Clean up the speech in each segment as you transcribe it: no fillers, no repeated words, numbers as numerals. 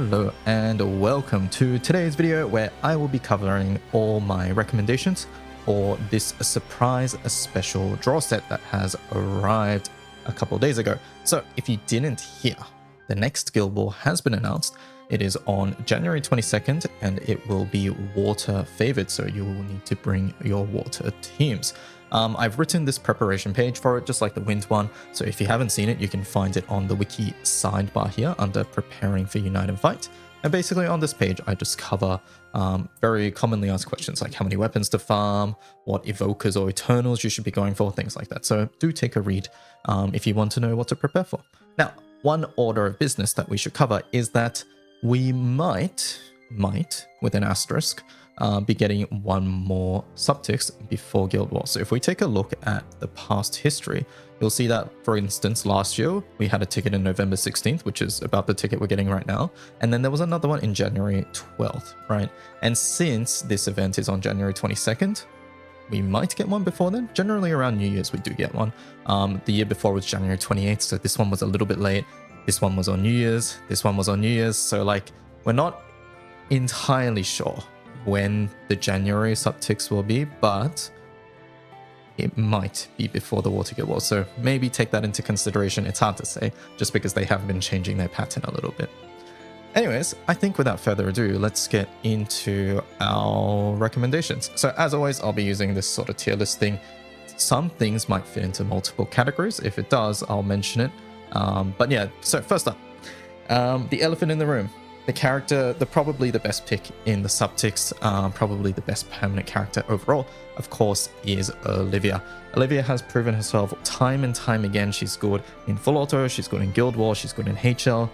Hello and welcome to today's video where I will be covering all my recommendations for this surprise special draw set that has arrived a couple of days ago. So if you didn't hear, the next Guild War has been announced. It is on January 22nd and it will be water favored, so you will need to bring your water teams. I've written this preparation page for it, just like the wind one. So if you haven't seen it, you can find it on the wiki sidebar here under preparing for Unite and Fight. And basically on this page, I just cover very commonly asked questions like how many weapons to farm, what evokers or eternals you should be going for, things like that. So do take a read if you want to know what to prepare for. Now, one order of business that we should cover is that we might, with an asterisk, be getting one more subtext before Guild Wars. So if we take a look at the past history, you'll see that, for instance, last year we had a ticket in November 16th, which is about the ticket we're getting right now. And then there was another one in January 12th, right? And since this event is on January 22nd, we might get one before then. Generally around New Year's, we do get one. The year before was January 28th, so this one was a little bit late. This one was on New Year's. This one was on New Year's. So like, we're not entirely sure when the January subticks will be, but it might be before the Water Guild War. So maybe take that into consideration. It's hard to say, just because they have been changing their pattern a little bit. Anyways, I think without further ado, let's get into our recommendations. So as always, I'll be using this sort of tier list thing. Some things might fit into multiple categories. If it does, I'll mention it. But yeah, so first up, the elephant in the room. The character, probably the best pick in the subticks, probably the best permanent character overall, of course, is Olivia. Olivia has proven herself time and time again. She's good in full auto, she's good in Guild War, she's good in HL,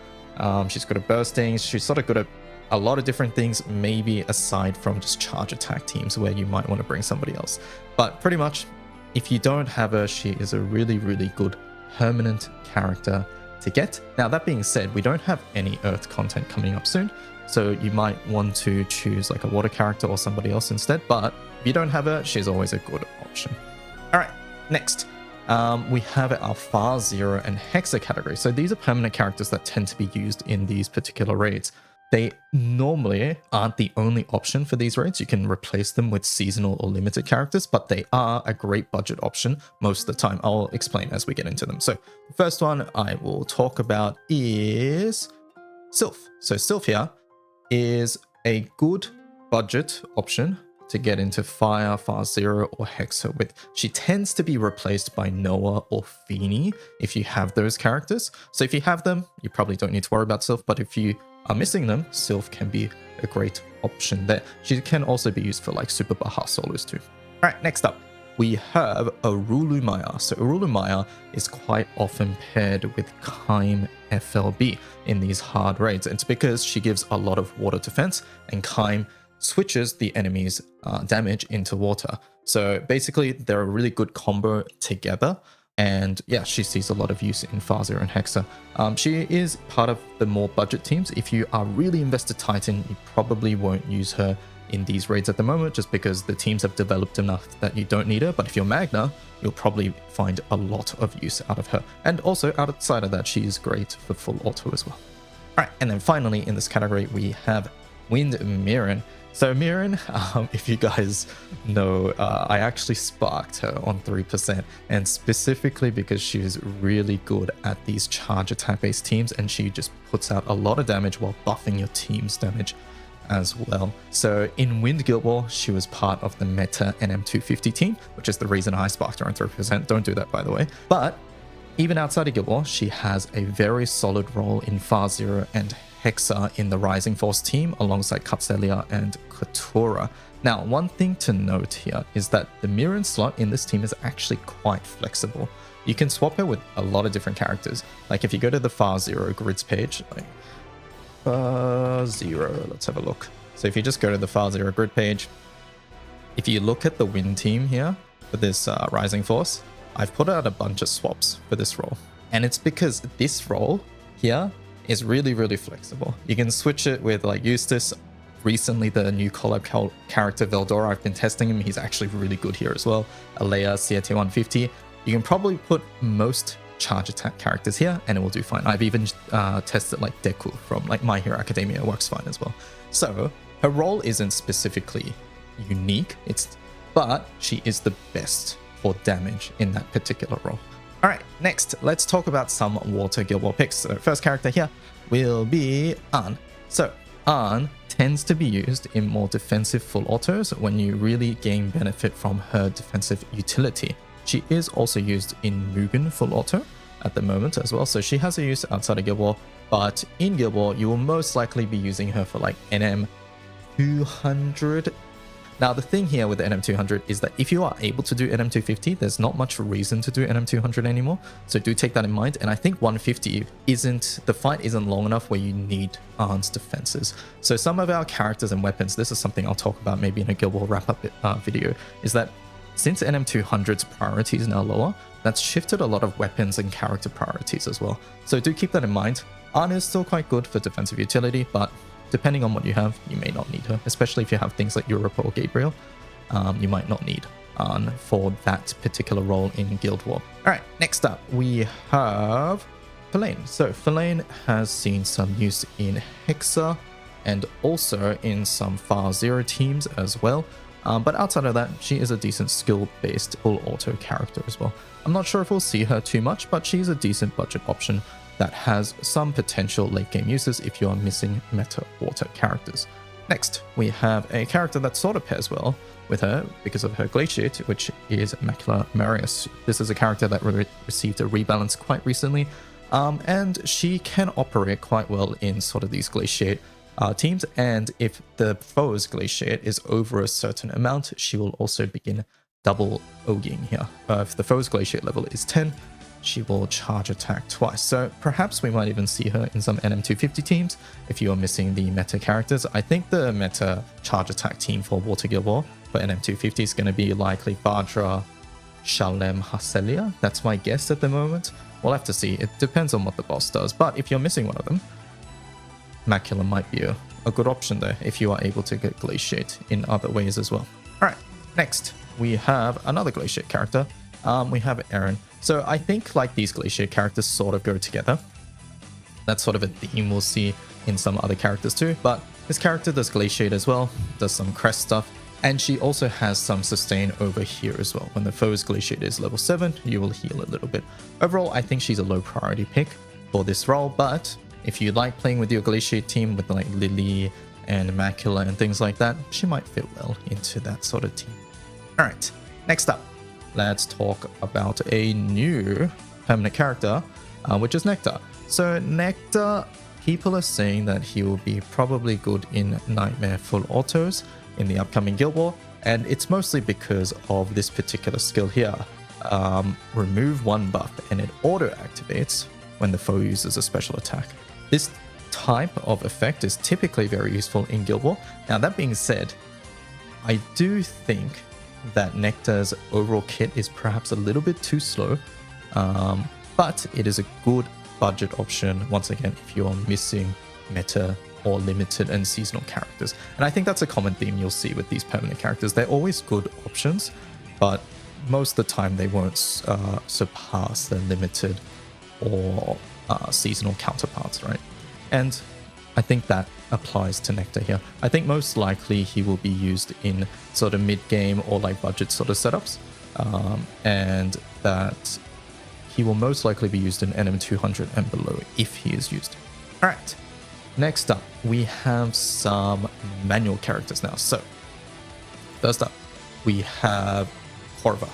she's good at bursting, she's sort of good at a lot of different things, maybe aside from just charge attack teams where you might want to bring somebody else. But pretty much, if you don't have her, she is a really, really good permanent character to get. Now, that being said, we don't have any Earth content coming up soon, so you might want to choose like a water character or somebody else instead, but if you don't have her, she's always a good option. All right, next, we have our Far Zero and Hexa category. So these are permanent characters that tend to be used in these particular raids. They normally aren't the only option for these raids. You can replace them with seasonal or limited characters, but they are a great budget option most of the time. I'll explain as we get into them. So the first one I will talk about is Sylph. So Sylph here is a good budget option to get into Fire, Far Zero, or Hexa with. She tends to be replaced by Noah or Filene if you have those characters. So if you have them, you probably don't need to worry about Sylph, but if you are missing them, Sylph can be a great option there. She can also be used for like Super Baja solos too. All right, next up, we have Arulumaya. So Arulumaya is quite often paired with Kaim FLB in these hard raids. It's because she gives a lot of water defense and Kaim switches the enemy's damage into water. So basically, they're a really good combo together. And yeah, she sees a lot of use in Far Zero and Hexa. She is part of the more budget teams. If you are really invested Titan, you probably won't use her in these raids at the moment, just because the teams have developed enough that you don't need her. But if you're Magna, you'll probably find a lot of use out of her. And also outside of that, she is great for full auto as well. All right, and then finally in this category, we have Mirin. So Mirin, if you guys know, I actually sparked her on 3%, and specifically because she is really good at these charge attack based teams, and she just puts out a lot of damage while buffing your team's damage as well. So in Wind Guild War, she was part of the meta NM250 team, which is the reason I sparked her on 3%. Don't do that, by the way. But even outside of Guild War, she has a very solid role in Far Zero and Hexa in the Rising Force team alongside Katselia and Katura. Now, one thing to note here is that the Mirin slot in this team is actually quite flexible. You can swap her with a lot of different characters. Like if you go to the Far Zero grids page, like Far Zero, let's have a look. So if you just go to the Far Zero grid page, if you look at the win team here for this Rising Force, I've put out a bunch of swaps for this role. And it's because this role here is really, really flexible. You can switch it with like Eustace. Recently, the new collab character Veldora, I've been testing him. He's actually really good here as well. Alea, CAT 150. You can probably put most charge attack characters here, and it will do fine. I've even tested like Deku from like My Hero Academia, works fine as well. So her role isn't specifically unique, but she is the best for damage in that particular role. All right, next, let's talk about some Water Guild War picks. So first character here will be An. So An tends to be used in more defensive full autos when you really gain benefit from her defensive utility. She is also used in Mugen full auto at the moment as well, so she has a use outside of Guild War, but in Guild War you will most likely be using her for like NM 200. Now the thing here with the NM 200 is that if you are able to do NM 250, there's not much reason to do NM 200 anymore, so do take that in mind. And I think 150 the fight isn't long enough where you need An's defenses. So some of our characters and weapons, this is something I'll talk about maybe in a Guild War wrap-up video, is that since NM 200's priority is now lower, that's shifted a lot of weapons and character priorities as well. So do keep that in mind. An is still quite good for defensive utility, but depending on what you have, you may not need her, especially if you have things like Europa or Gabriel. You might not need An for that particular role in Guild War. All right, next up, we have Filene. So Filene has seen some use in Hexa and also in some Far Zero teams as well. But outside of that, she is a decent skill-based full auto character as well. I'm not sure if we'll see her too much, but she's a decent budget option that has some potential late game uses if you are missing meta water characters. Next, we have a character that sort of pairs well with her because of her glaciate, which is Macula Marius. This is a character that received a rebalance quite recently, and she can operate quite well in sort of these glaciate teams, and if the foe's glaciate is over a certain amount, she will also begin double oging here. If the foe's glaciate level is 10, she will charge attack twice. So perhaps we might even see her in some NM250 teams if you are missing the meta characters. I think the meta charge attack team for Water Guild War for NM250 is going to be likely Vajra, Shalem, Haselia. That's my guess at the moment. We'll have to see. It depends on what the boss does. But if you're missing one of them, Macula might be a good option there if you are able to get glaciate in other ways as well. All right, next we have another glaciate character. We have Erin. So I think like these glaciate characters sort of go together. That's sort of a theme we'll see in some other characters too, but this character does glaciate as well, does some crest stuff, and she also has some sustain over here as well. When the foe's glaciate is level 7, you will heal a little bit. Overall, I think she's a low priority pick for this role, but if you like playing with your glaciate team with like Lily and Macula and things like that, she might fit well into that sort of team. All right, next up, let's talk about a new permanent character, which is Nectar. So Nectar, people are saying that he will be probably good in Nightmare full autos in the upcoming Guild War, and it's mostly because of this particular skill here. Remove one buff and it auto activates when the foe uses a special attack. This type of effect is typically very useful in Guild War. Now that being said, I do think that Nectar's overall kit is perhaps a little bit too slow, but it is a good budget option once again if you are missing meta or limited and seasonal characters. And I think that's a common theme you'll see with these permanent characters. They're always good options, but most of the time they won't surpass the limited or seasonal counterparts, right? And I think that applies to Nectar here. I think most likely he will be used in sort of mid-game or like budget sort of setups, and that he will most likely be used in NM200 and below if he is used. All right, next up, we have some manual characters now. So first up, we have Korwa.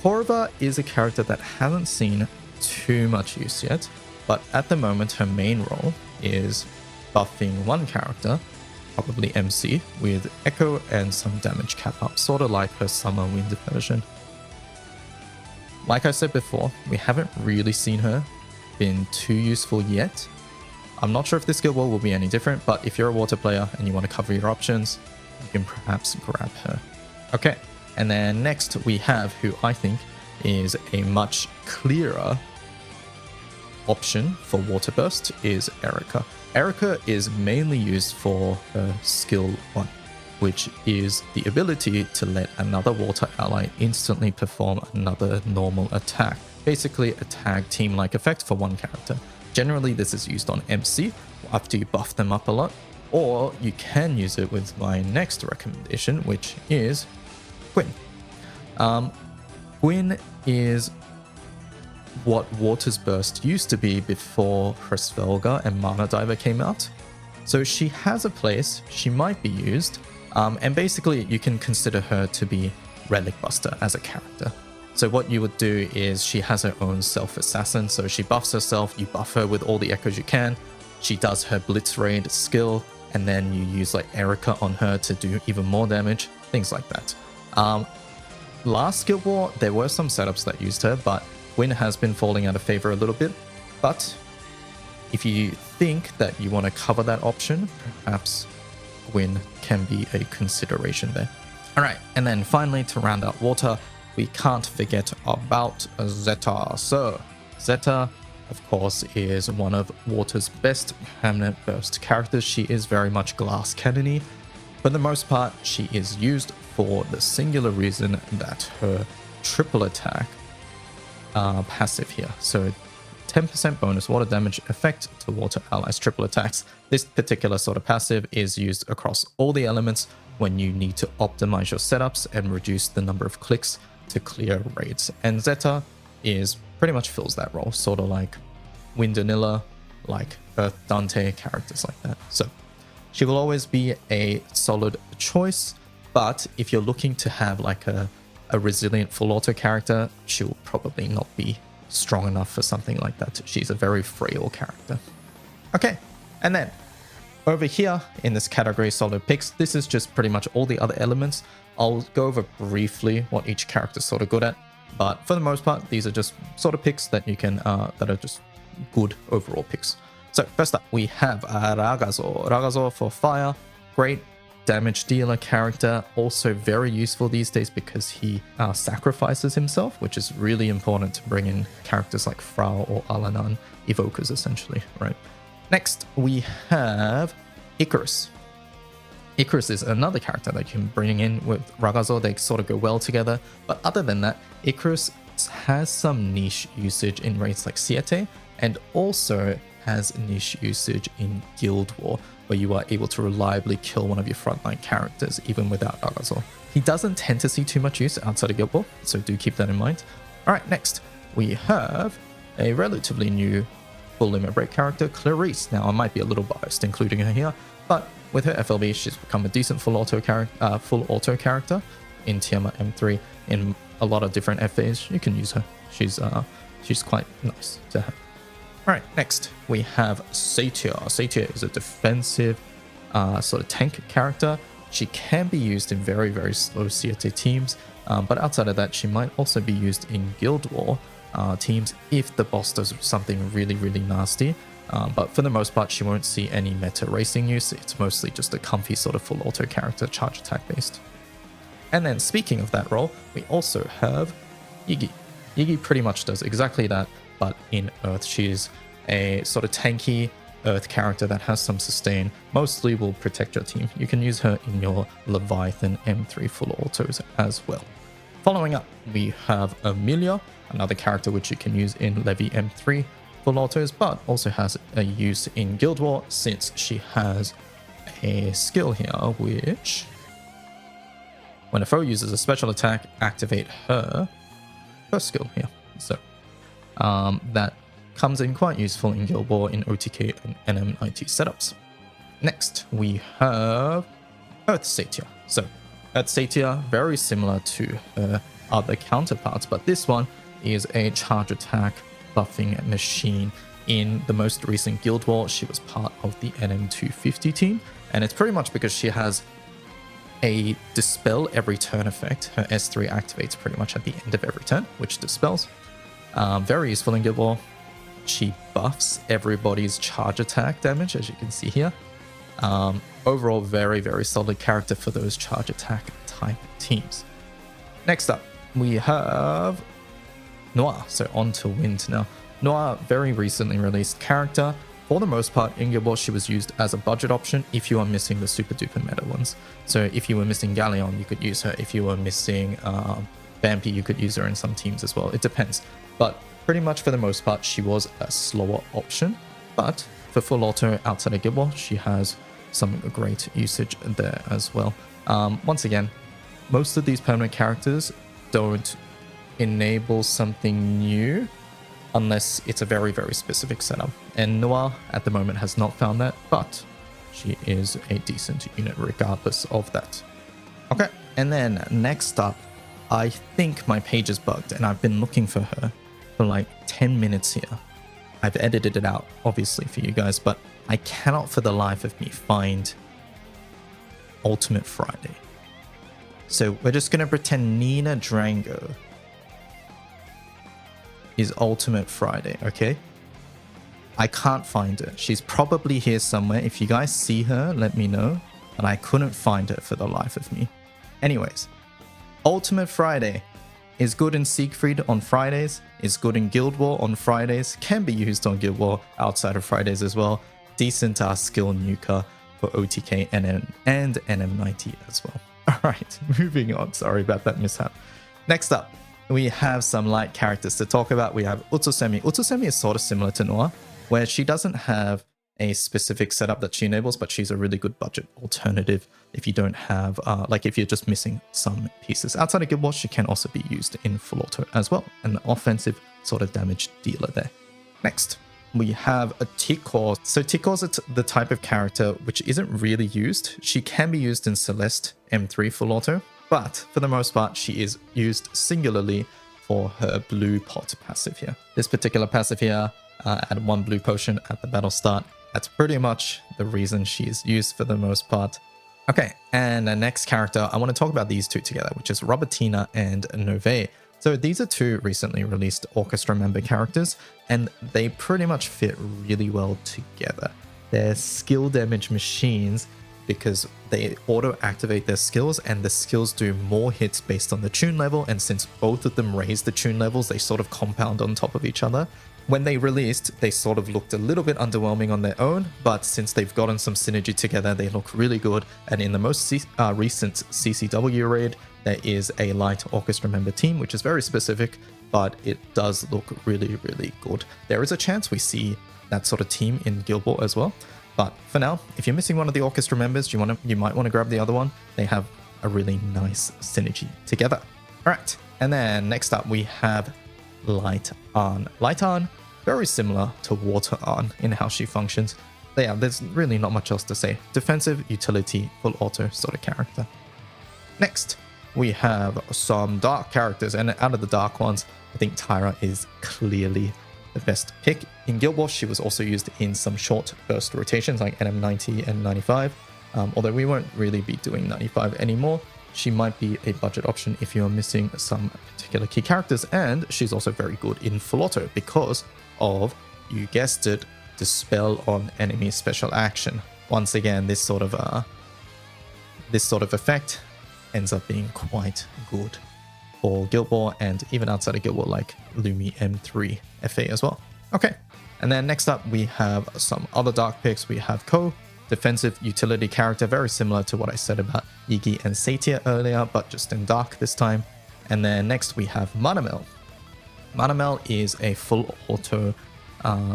Korwa is a character that hasn't seen too much use yet, but at the moment her main role is buffing one character, probably MC, with Echo and some damage cap up, sort of like her Summer Wind version. Like I said before, we haven't really seen her been too useful yet. I'm not sure if this Guild War will be any different, but if you're a water player and you want to cover your options, you can perhaps grab her. Okay, and then next we have who I think is a much clearer option for Water Burst is Erika. Erika is mainly used for her skill 1, which is the ability to let another water ally instantly perform another normal attack basically a tag team-like effect for one character. Generally, this is used on MC after you buff them up a lot, or you can use it with my next recommendation, which is Gwynne. Gwynne is what Water's Burst used to be before Hresvelga and Mana Diver came out. So she has a place, she might be used, and basically you can consider her to be Relic Buster as a character. So what you would do is she has her own self-assassin, so she buffs herself, you buff her with all the echoes you can, she does her Blitz Raid skill, and then you use like Erika on her to do even more damage, things like that. Last Guild War, there were some setups that used her, but Gwynne has been falling out of favor a little bit. But if you think that you want to cover that option, perhaps Gwynne can be a consideration there. All right, and then finally to round out Water, we can't forget about Zeta. So Zeta, of course, is one of Water's best permanent burst characters. She is very much glass cannony. For the most part, she is used for the singular reason that her triple attack passive here. So 10% bonus water damage effect to water allies triple attacks. This particular sort of passive is used across all the elements when you need to optimize your setups and reduce the number of clicks to clear raids. And Zeta is pretty much fills that role, sort of like Windanilla, like Earth Dante, characters like that. So she will always be a solid choice, but if you're looking to have like a resilient full auto character, she will probably not be strong enough for something like that. She's a very frail character. Okay, and then over here in this category solid picks, this is just pretty much all the other elements. I'll go over briefly what each character is sort of good at, but for the most part, these are just sort of picks that you can that are just good overall picks. So first up, we have Ragazzo. Ragazzo for fire, great damage dealer character, also very useful these days because he sacrifices himself, which is really important to bring in characters like Frau or Alanan, evokers essentially, right? Next, we have Icarus. Icarus is another character that you can bring in with Ragazzo. They sort of go well together, but other than that, Icarus has some niche usage in raids like Siete, and also has niche usage in Guild War, where you are able to reliably kill one of your frontline characters even without Ragazzo. He doesn't tend to see too much use outside of Guild War, so do keep that in mind. Alright, next we have a relatively new full limit break character, Clarisse. Now I might be a little biased including her here, but with her FLB she's become a decent full auto character in Tiamat M3 in a lot of different FAs. You can use her. She's quite nice to have. Alright, next we have Satyr. Satyr is a defensive sort of tank character. She can be used in very, very slow Siete teams, but outside of that, she might also be used in Guild War teams if the boss does something really, really nasty. But for the most part, she won't see any meta racing use. It's mostly just a comfy sort of full auto character, charge attack based. And then speaking of that role, we also have Yiggy. Yiggy pretty much does exactly that, but in Earth. She's a sort of tanky Earth character that has some sustain, mostly will protect your team. You can use her in your Leviathan M3 full autos as well. Following up, we have Amelia, another character which you can use in Levy M3 full autos, but also has a use in Guild War since she has a skill here which, when a foe uses a special attack, activate her first skill here. So that comes in quite useful in Guild War in OTK and NM90 setups. Next, we have Earth Satyr. So Earth Satyr, very similar to her other counterparts, but this one is a charge attack buffing machine. In the most recent Guild War, she was part of the NM250 team, and it's pretty much because she has a dispel every turn effect. Her S3 activates pretty much at the end of every turn, which dispels. Very useful in Guild War. She buffs everybody's charge attack damage, as you can see here. Overall, very, very solid character for those charge attack type teams. Next up, we have Noire. So on to Wind now. Noire, very recently released character. For the most part, in Guild War, she was used as a budget option if you are missing the super duper meta ones. So if you were missing Galleon, you could use her. If you were missing Bampy, you could use her in some teams as well. It depends. But pretty much for the most part, she was a slower option. But for full auto outside of Guild War, she has some great usage there as well. Once again, most of these permanent characters don't enable something new unless it's a very, very specific setup. And Noire at the moment has not found that, but she is a decent unit regardless of that. Okay, and then next up, I think my page is bugged and I've been looking for her for like 10 minutes here. I've edited it out, obviously, for you guys, but I cannot for the life of me find Ultimate Friday. So we're just going to pretend Nina Drango is Ultimate Friday, okay? I can't find her. She's probably here somewhere. If you guys see her, let me know. But I couldn't find her for the life of me. Anyways, Ultimate Friday is good in Siegfried on Fridays, is good in Guild War on Fridays, can be used on Guild War outside of Fridays as well. Decent skill nuker for OTK and NM90 as well. Alright, moving on. Sorry about that mishap. Next up, we have some light characters to talk about. We have Utsusemi. Utsusemi is sort of similar to Noire, where she doesn't have a specific setup that she enables, but she's a really good budget alternative if you don't have, like if you're just missing some pieces. Outside of Guild War, she can also be used in full auto as well, an offensive sort of damage dealer there. Next, we have a Tikoh. So Tikoh is the type of character which isn't really used. She can be used in Celeste M3 full auto, but for the most part, she is used singularly for her blue pot passive here. This particular passive here, add 1 blue potion at the battle start. That's pretty much the reason she's used for the most part. Okay, and the next character, I want to talk about these two together, which is Robertina and Novei. So these are two recently released orchestra member characters, and they pretty much fit really well together. They're skill damage machines because they auto-activate their skills, and the skills do more hits based on the tune level, and since both of them raise the tune levels, they sort of compound on top of each other. When they released, they sort of looked a little bit underwhelming on their own, but since they've gotten some synergy together, they look really good. And in the most recent CCW raid, there is a light orchestra member team, which is very specific, but it does look really, really good. There is a chance we see that sort of team in Guild War as well. But for now, if you're missing one of the orchestra members, you might want to grab the other one. They have a really nice synergy together. All right, and then next up we have Light Arn. Light Arn, very similar to Water Arn in how she functions. But yeah, there's really not much else to say. Defensive, utility, full auto sort of character. Next, we have some dark characters, and out of the dark ones, I think Tyra is clearly the best pick. In Guild War, she was also used in some short burst rotations like NM90 and 95. Although we won't really be doing 95 anymore, she might be a budget option if you're missing some particular key characters, and she's also very good in full auto because of, you guessed it, Dispel on enemy special action. Once again, this sort of effect ends up being quite good for Guild War and even outside of Guild War like Lumi M3 FA as well. Okay, and then next up we have some other dark picks. We have Ko, defensive utility character, very similar to what I said about Iggy and Satyr earlier, but just in dark this time. And then next we have Manamel. Manamel is a full auto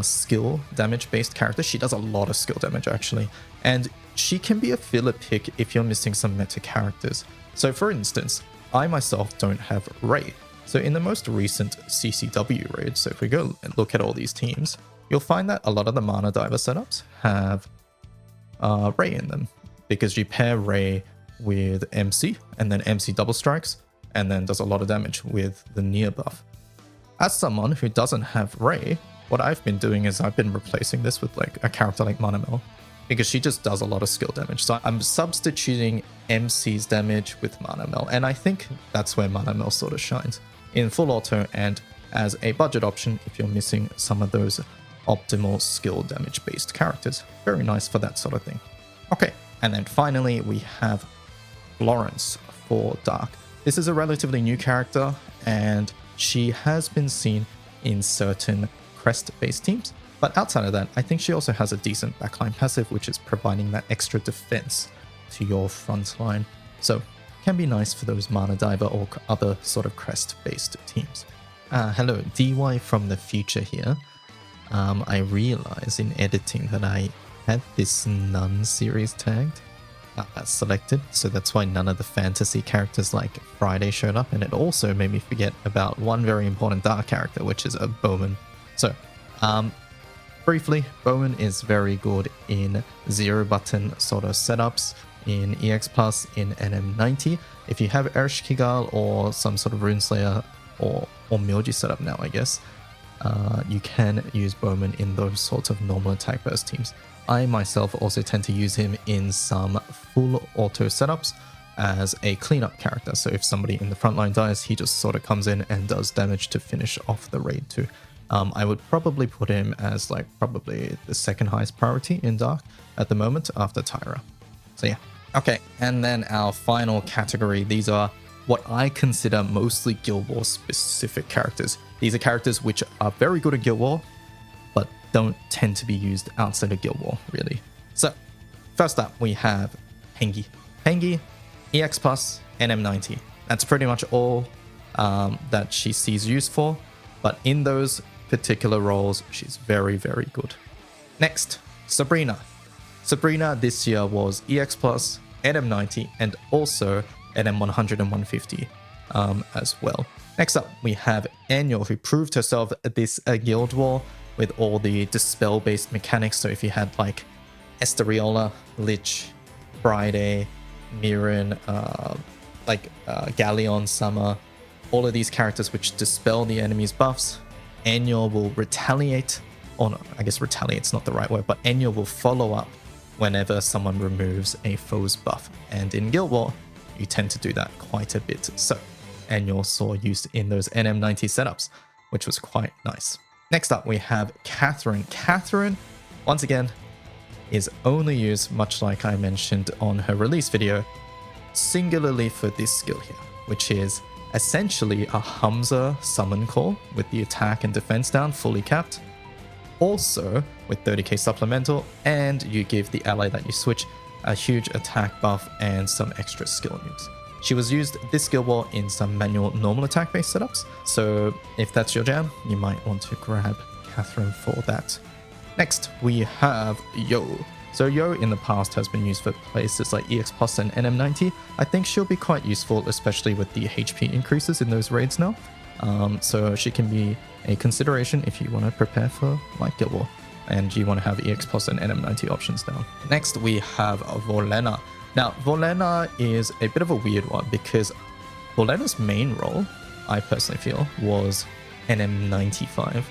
skill damage based character. She does a lot of skill damage actually, and she can be a filler pick if you're missing some meta characters. So for instance, I myself don't have Ray. So in the most recent CCW raid, so if we go and look at all these teams, you'll find that a lot of the Mana Diver setups have Ray in them, because you pair Ray with MC and then MC double strikes and then does a lot of damage with the near buff. As someone who doesn't have Ray, what I've been doing is I've been replacing this with like a character like Manamel, because she just does a lot of skill damage. So I'm substituting MC's damage with Manamel, and I think that's where Manamel sort of shines in full auto and as a budget option if you're missing some of those optimal skill damage based characters. Very nice for that sort of thing. Okay, and then finally we have Florence for Dark. This is a relatively new character, and she has been seen in certain crest-based teams. But outside of that, I think she also has a decent backline passive, which is providing that extra defense to your front line. So can be nice for those Mana Diver or other sort of crest-based teams. Hello, DY from the future here. I realized in editing that I had this Nun series tagged selected, so that's why none of the fantasy characters like Friday showed up, and it also made me forget about one very important dark character, which is a Bowman. So, briefly, Bowman is very good in 0-button sort of setups, in EX Plus, in NM90. If you have Ereshkigal or some sort of Runeslayer or Milji setup now, I guess, you can use Bowman in those sorts of normal attack burst teams. I myself also tend to use him in some full auto setups as a cleanup character. So if somebody in the front line dies, he just sort of comes in and does damage to finish off the raid too. I would probably put him as like probably the second highest priority in Dark at the moment after Tyra. So yeah. Okay, and then our final category, these are what I consider mostly Guild War specific characters. These are characters which are very good at Guild War, but don't tend to be used outside of Guild War, really. So, first up, we have Pengy. Pengy, EX Plus, NM90. That's pretty much all that she sees use for, but in those particular roles, she's very, very good. Next, Sabrina. Sabrina this year was EX Plus, NM90, and also NM100 and 150 as well. Next up, we have Enyo, who proved herself at this Guild War with all the dispel-based mechanics. So if you had like Esteriola, Lich, Friday, Mirin, Galleon, Summer, all of these characters which dispel the enemy's buffs, Enyo will retaliate, or no, I guess retaliate's not the right word, but Enyo will follow up whenever someone removes a foe's buff. And in Guild War, you tend to do that quite a bit. So Enyo saw used in those NM90 setups, which was quite nice. Next up, we have Catherine. Catherine, once again, is only used, much like I mentioned on her release video, singularly for this skill here, which is essentially a Hamza summon call with the attack and defense down fully capped, also with 30k supplemental, and you give the ally that you switch a huge attack buff and some extra skill moves. She was used this skill war in some manual normal attack based setups, so if that's your jam, you might want to grab Catherine for that. Next, we have Yo. So Yo in the past has been used for places like EX Plus and NM90. I think she'll be quite useful, especially with the HP increases in those raids now. So she can be a consideration if you want to prepare for like Guild War and you want to have EX Plus and NM90 options down. Next, we have Volenna. Now, Volenna is a bit of a weird one because Volenna's main role, I personally feel, was NM95.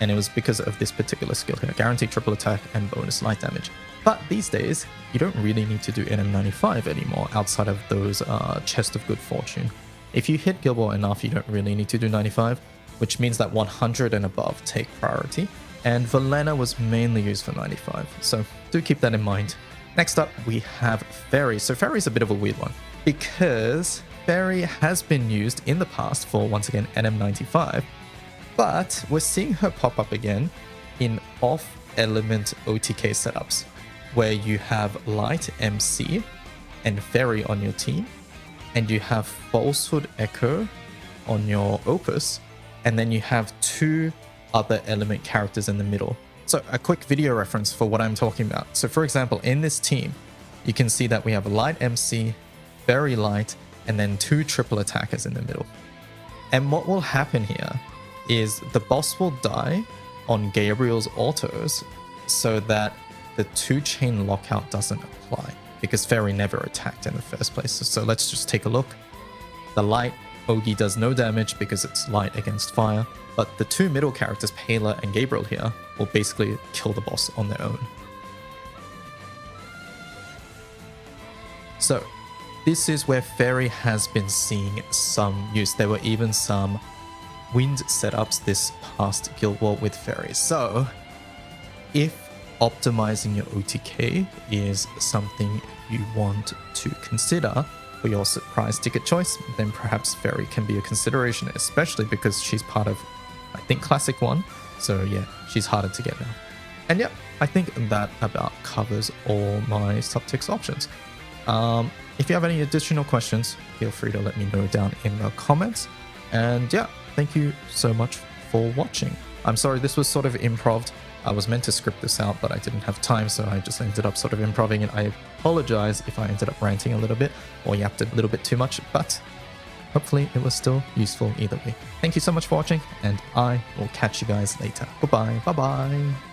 And it was because of this particular skill here, guaranteed triple attack and bonus light damage. But these days, you don't really need to do NM95 anymore outside of those Chest of Good Fortune. If you hit Guild War enough, you don't really need to do 95, which means that 100 and above take priority. And Volenna was mainly used for 95, so do keep that in mind. Next up, we have Ferry. So Ferry's a bit of a weird one because Ferry has been used in the past for, once again, NM95, but we're seeing her pop up again in off-element OTK setups where you have Light MC and Ferry on your team, and you have Falsehood Echo on your Opus, and then you have two other element characters in the middle. So a quick video reference for what I'm talking about. So for example, in this team, you can see that we have Light MC, Very Light, and then two triple attackers in the middle. And what will happen here is the boss will die on Gabriel's autos so that the 2-chain lockout doesn't apply because Ferry never attacked in the first place. So let's just take a look. The Light Ogi does no damage because it's light against fire, but the two middle characters, Pela and Gabriel here, will basically kill the boss on their own. So this is where Ferry has been seeing some use. There were even some wind setups this past Guild War with Ferry. So if optimizing your OTK is something you want to consider for your surprise ticket choice, then perhaps Ferry can be a consideration, especially because she's part of, I think, Classic 1. So yeah, she's harder to get now. And yeah, I think that about covers all my subtext options. If you have any additional questions, feel free to let me know down in the comments. And yeah, thank you so much for watching. I'm sorry, this was sort of improv. I was meant to script this out, but I didn't have time, so I just ended up sort of improving, and I apologize if I ended up ranting a little bit or yapped a little bit too much, but hopefully it was still useful either way. Thank you so much for watching, and I will catch you guys later. Goodbye. Bye-bye.